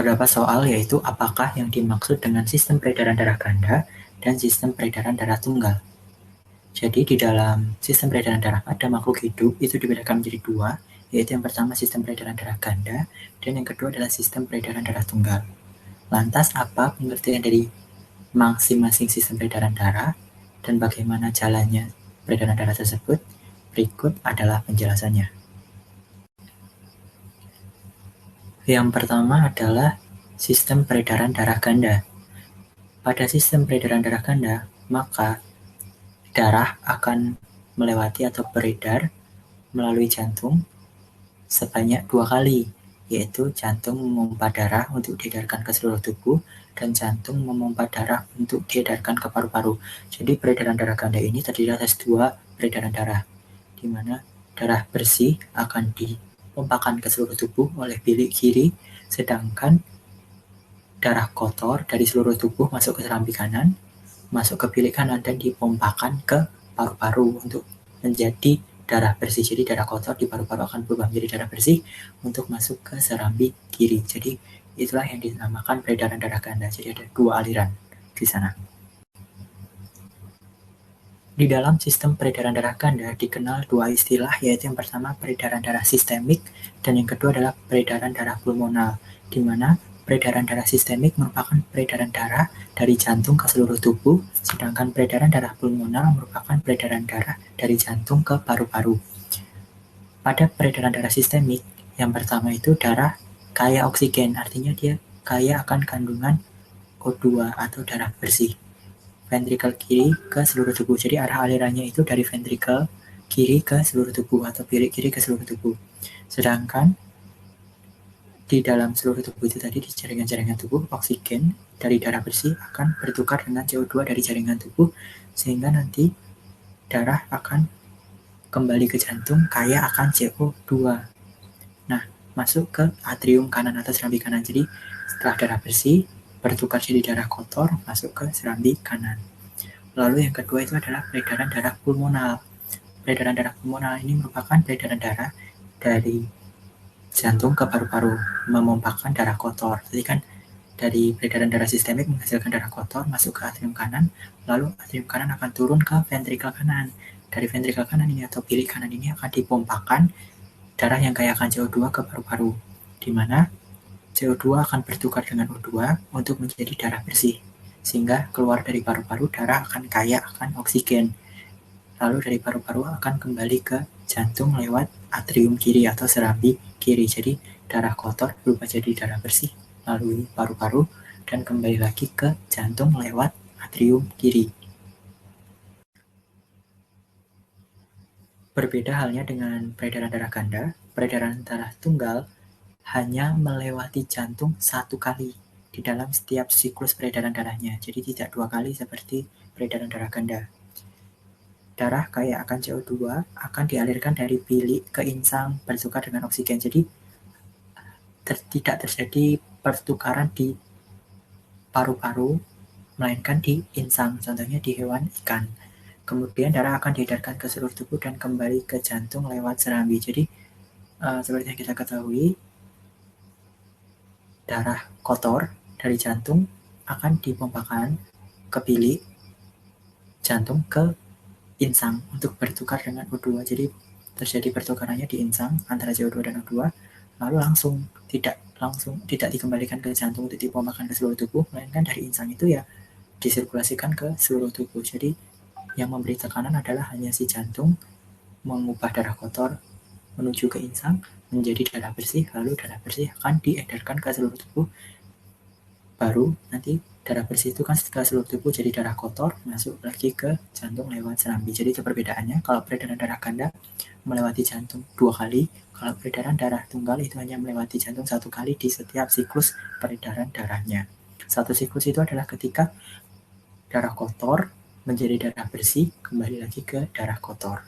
beberapa soal, yaitu apakah yang dimaksud dengan sistem peredaran darah ganda dan sistem peredaran darah tunggal. Jadi di dalam sistem peredaran darah pada makhluk hidup itu dibedakan menjadi dua, yaitu yang pertama sistem peredaran darah ganda dan yang kedua adalah sistem peredaran darah tunggal. Lantas apa pengertian dari masing-masing sistem peredaran darah dan bagaimana jalannya peredaran darah tersebut? Berikut adalah penjelasannya. Yang pertama adalah sistem peredaran darah ganda. Pada sistem peredaran darah ganda, maka darah akan melewati atau beredar melalui jantung sebanyak 2 kali, yaitu jantung memompa darah untuk diedarkan ke seluruh tubuh dan jantung memompa darah untuk diedarkan ke paru-paru. Jadi peredaran darah ganda ini terdiri atas 2 peredaran darah, di mana darah bersih akan dipompakan ke seluruh tubuh oleh bilik kiri, sedangkan darah kotor dari seluruh tubuh masuk ke serambi kanan, masuk ke bilik kanan dan dipompakan ke paru-paru untuk menjadi darah bersih. Jadi darah kotor di paru-paru akan berubah menjadi darah bersih untuk masuk ke serambi kiri. Jadi itulah yang dinamakan peredaran darah ganda. Jadi ada 2 aliran di sana. Di dalam sistem peredaran darah ganda dikenal 2 istilah, yaitu yang pertama peredaran darah sistemik dan yang kedua adalah peredaran darah pulmonal, di mana peredaran darah sistemik merupakan peredaran darah dari jantung ke seluruh tubuh, sedangkan peredaran darah pulmonal merupakan peredaran darah dari jantung ke paru-paru. Pada peredaran darah sistemik, yang pertama itu darah kaya oksigen, artinya dia kaya akan kandungan O2 atau darah bersih. Ventrikel kiri ke seluruh tubuh. Jadi arah alirannya itu dari ventrikel kiri ke seluruh tubuh atau bilik kiri ke seluruh tubuh. Sedangkan di dalam seluruh tubuh itu tadi, di jaringan-jaringan tubuh, oksigen dari darah bersih akan bertukar dengan CO2 dari jaringan tubuh, sehingga nanti darah akan kembali ke jantung kaya akan CO2. Nah, masuk ke atrium kanan atau serambi kanan. Jadi setelah darah bersih bertukar jadi darah kotor, masuk ke serambi kanan. Lalu yang kedua itu adalah peredaran darah pulmonal. Peredaran darah pulmonal ini merupakan peredaran darah dari jantung ke paru-paru, memompakan darah kotor. Jadi kan dari peredaran darah sistemik menghasilkan darah kotor masuk ke atrium kanan, lalu atrium kanan akan turun ke ventrikel kanan. Dari ventrikel kanan ini atau bilik kanan ini akan dipompakan darah yang kaya akan CO2 ke paru-paru, di mana CO2 akan bertukar dengan O2 untuk menjadi darah bersih, sehingga keluar dari paru-paru darah akan kaya akan oksigen. Lalu dari paru-paru akan kembali ke jantung lewat atrium kiri atau serambi kiri. Jadi darah kotor berubah jadi darah bersih melalui paru-paru dan kembali lagi ke jantung lewat atrium kiri. Berbeda halnya dengan peredaran darah ganda, peredaran darah tunggal hanya melewati jantung 1 kali di dalam setiap siklus peredaran darahnya. Jadi tidak 2 kali seperti peredaran darah ganda. Darah kaya akan CO2 akan dialirkan dari bilik ke insang bertukar dengan oksigen. Jadi tidak terjadi pertukaran di paru-paru, melainkan di insang, contohnya di hewan ikan. Kemudian darah akan diedarkan ke seluruh tubuh dan kembali ke jantung lewat serambi. Jadi seperti yang kita ketahui, darah kotor dari jantung akan dipompakan ke bilik jantung ke insang untuk bertukar dengan O2. Jadi terjadi pertukarannya di insang antara CO2 dan O2, lalu tidak dikembalikan ke jantung untuk dipompakan ke seluruh tubuh, melainkan dari insang itu ya disirkulasikan ke seluruh tubuh. Jadi yang memberi tekanan adalah hanya si jantung mengubah darah kotor menuju ke insang menjadi darah bersih, lalu darah bersih akan diedarkan ke seluruh tubuh. Baru nanti darah bersih itu kan setelah seluruh tubuh jadi darah kotor, masuk lagi ke jantung lewat serambi. Jadi itu perbedaannya. Kalau peredaran darah ganda melewati jantung 2 kali, kalau peredaran darah tunggal itu hanya melewati jantung 1 kali di setiap siklus peredaran darahnya. Satu siklus itu adalah ketika darah kotor menjadi darah bersih, kembali lagi ke darah kotor.